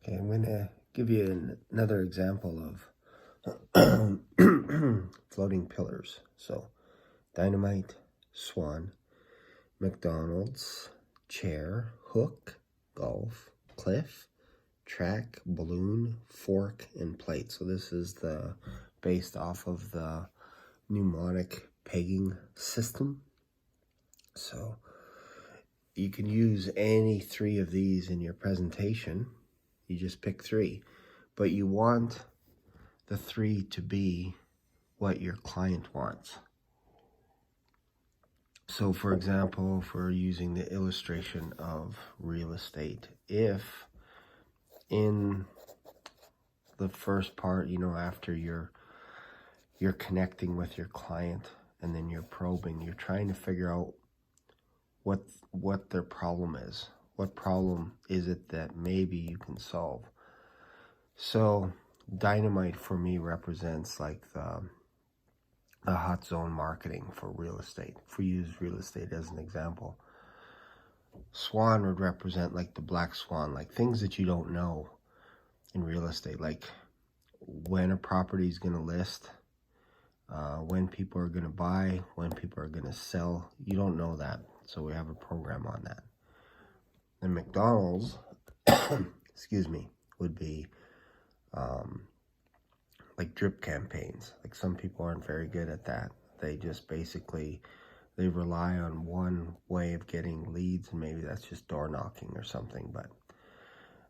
Okay, I'm going to give you another example of floating pillars. So, dynamite, swan, McDonald's, chair, hook, golf, cliff, track, balloon, fork, and plate. So this is based off of the mnemonic pegging system. So you can use any three of these in your presentation. You just pick three, but you want the three to be what your client wants. So for example, if we're using the illustration of real estate, if in the first part, after you're connecting with your client and then you're probing, you're trying to figure out what their problem is. What problem is it that maybe you can solve? So dynamite for me represents like the hot zone marketing for real estate. If we use real estate as an example, swan would represent like the black swan, like things that you don't know in real estate, like when a property is going to list, when people are going to buy, when people are going to sell. You don't know that, so we have a program on that. And McDonald's, excuse me, would be like drip campaigns. Like some people aren't very good at that. They just basically, they rely on one way of getting leads, and maybe that's just door knocking or something, but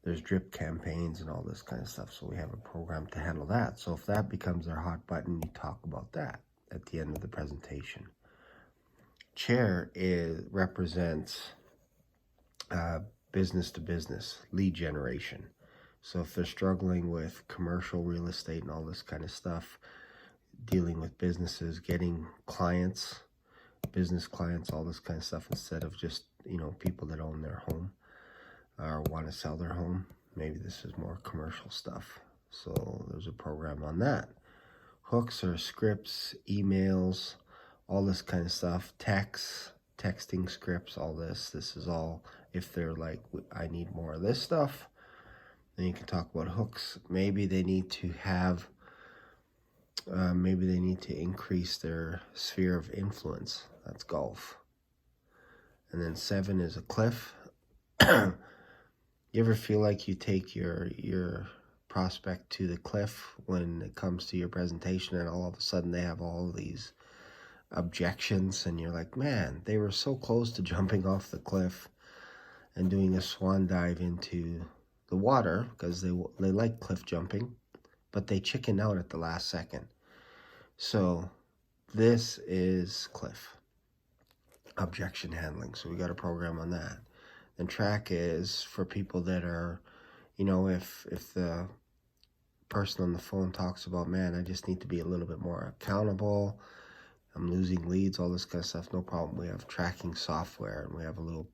there's drip campaigns and all this kind of stuff. So we have a program to handle that. So if that becomes our hot button, you talk about that at the end of the presentation. Chair represents business to business lead generation. So if they're struggling with commercial real estate and all this kind of stuff, dealing with businesses, getting clients, business clients, all this kind of stuff, instead of just, people that own their home or want to sell their home, maybe this is more commercial stuff. So there's a program on that. Hooks are scripts, emails, all this kind of stuff, texting scripts, all this. This is all, if they're like, I need more of this stuff, then you can talk about hooks. Maybe they need to have, maybe they need to increase their sphere of influence. That's golf. And then 7 is a cliff. You ever feel like you take your prospect to the cliff when it comes to your presentation, and all of a sudden they have all these objections, and you're like, man, they were so close to jumping off the cliff and doing a swan dive into the water because they like cliff jumping, but they chicken out at the last second. So this is cliff. Objection handling. So we got a program on that. And track is for people that are, if the person on the phone talks about, man, I just need to be a little bit more accountable, I'm losing leads, all this kind of stuff, no problem. We have tracking software, and we have a little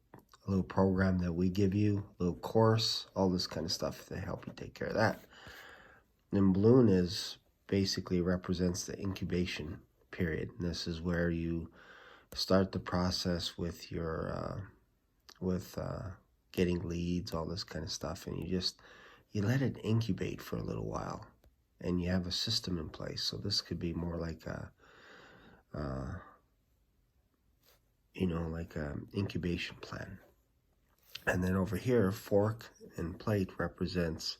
program that we give you, a little course, all this kind of stuff to help you take care of that. And balloon is basically represents the incubation period. And this is where you start the process with your getting leads, all this kind of stuff, and you let it incubate for a little while, and you have a system in place. So this could be more like a incubation plan. And then over here, fork and plate represents,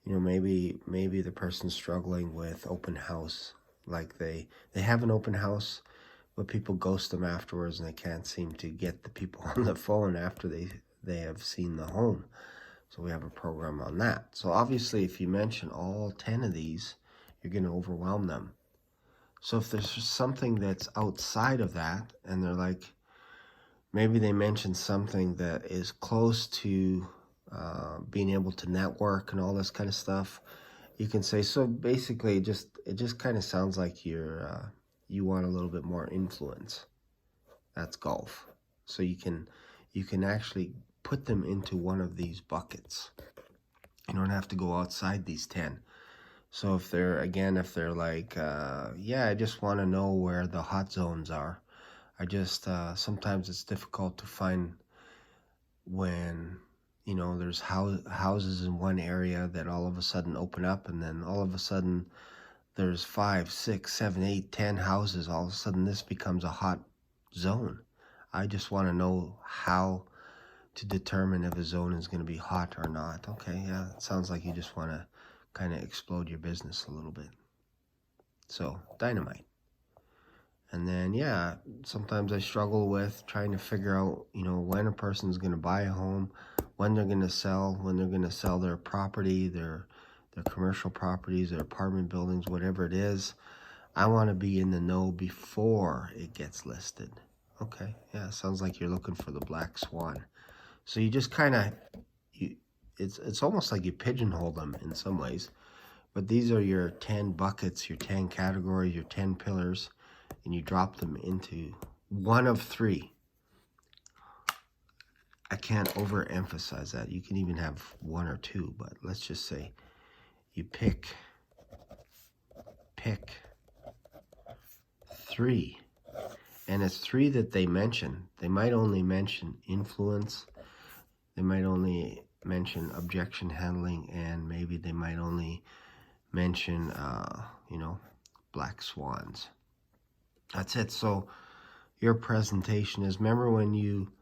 maybe the person's struggling with open house. Like they have an open house, but people ghost them afterwards, and they can't seem to get the people on the phone after they have seen the home. So we have a program on that. So obviously, if you mention all 10 of these, you're going to overwhelm them. So if there's something that's outside of that, and they're like, maybe they mention something that is close to being able to network and all this kind of stuff, you can say, so basically it just kind of sounds like you want a little bit more influence. That's golf. So you can actually put them into one of these buckets. You don't have to go outside these 10. So if they're like, yeah, I just want to know where the hot zones are. I just, sometimes it's difficult to find when, you know, there's houses in one area that all of a sudden open up, and then all of a sudden there's 5, 6, 7, 8, 10 houses. All of a sudden this becomes a hot zone. I just want to know how to determine if a zone is going to be hot or not. Okay, yeah, it sounds like you just want to kind of explode your business a little bit. So, dynamite. And then, yeah, sometimes I struggle with trying to figure out, you know, when a person's going to buy a home, when they're going to sell their property, their commercial properties, their apartment buildings, whatever it is. I want to be in the know before it gets listed. Okay, yeah, sounds like you're looking for the black swan. So you just kind of, it's almost like you pigeonhole them in some ways. But these are your 10 buckets, your 10 categories, your 10 pillars, and you drop them into one of 3. I can't overemphasize that. You can even have 1 or 2, but let's just say you pick 3. And it's 3 that they mention. They might only mention influence. They might only mention objection handling, and maybe they might only mention, you know, black swans. That's it. So your presentation is, remember when you,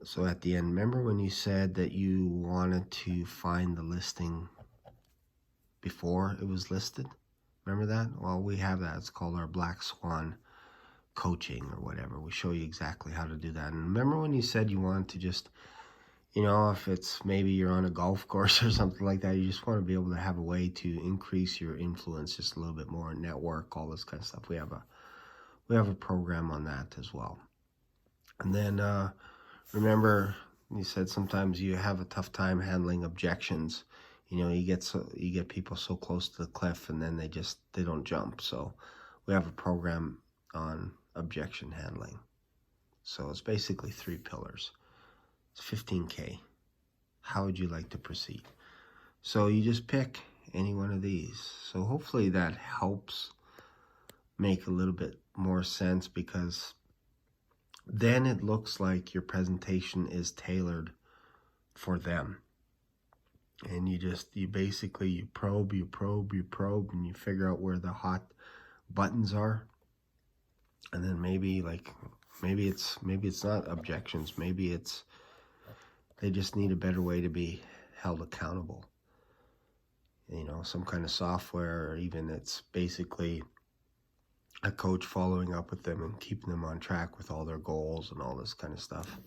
so at the end, remember when you said that you wanted to find the listing before it was listed? Remember that? Well, we have that. It's called our black swan coaching or whatever. We show you exactly how to do that. And remember when you said you wanted to just, you know, if it's maybe you're on a golf course or something like that, you just want to be able to have a way to increase your influence just a little bit more, network, all this kind of stuff. We have a program on that as well. And then remember, you said sometimes you have a tough time handling objections. You know, you get people so close to the cliff, and then they don't jump. So we have a program on objection handling. So it's basically 3 pillars. It's $15K. How would you like to proceed? So you just pick any one of these. So hopefully that helps make a little bit more sense, because then it looks like your presentation is tailored for them. And you basically probe, and you figure out where the hot buttons are. And then maybe it's not objections. Maybe they just need a better way to be held accountable. You know, some kind of software, or even it's basically a coach following up with them and keeping them on track with all their goals and all this kind of stuff.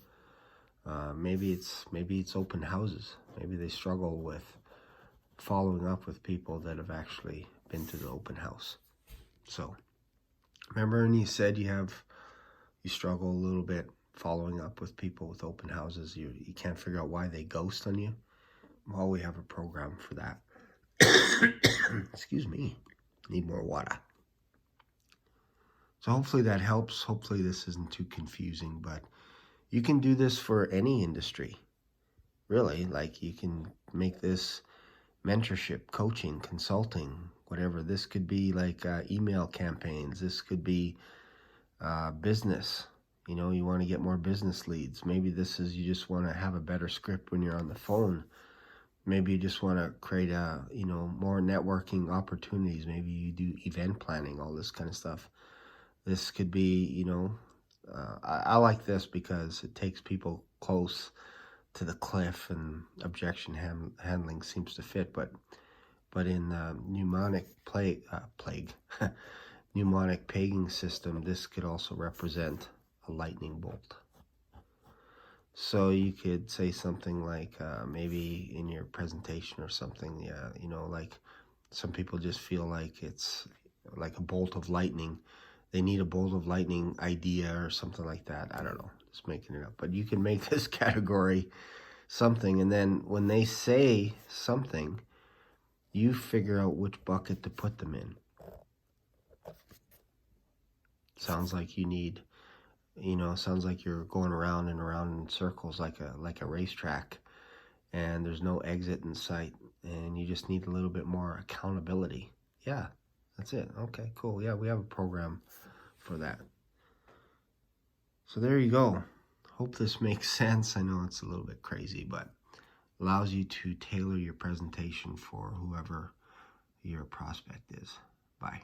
Maybe it's open houses.Maybe they struggle with following up with people that have actually been to the open house. So remember when you said you struggle a little bit following up with people with open houses, you can't figure out why they ghost on you? Well, we have a program for that. Excuse me, need more water. So hopefully that helps. Hopefully this isn't too confusing, but you can do this for any industry, really. Like, you can make this mentorship, coaching, consulting, whatever. This could be like email campaigns. This could be business. You know, you want to get more business leads. Maybe this is, you just want to have a better script when you're on the phone. Maybe you just want to create more networking opportunities. Maybe you do event planning, all this kind of stuff. This could be, I like this because it takes people close to the cliff, and objection handling seems to fit. But in mnemonic mnemonic pegging system, this could also represent a lightning bolt. So you could say something like, maybe in your presentation or something, like some people just feel like it's like a bolt of lightning. They need a bolt of lightning idea or something like that. I don't know, just making it up. But you can make this category something, and then when they say something, you figure out which bucket to put them in. Sounds like you need, sounds like you're going around and around in circles like a racetrack, and there's no exit in sight, and you just need a little bit more accountability. Yeah, that's it. Okay, cool. Yeah, we have a program for that. So there you go. Hope this makes sense. I know it's a little bit crazy, but allows you to tailor your presentation for whoever your prospect is. Bye.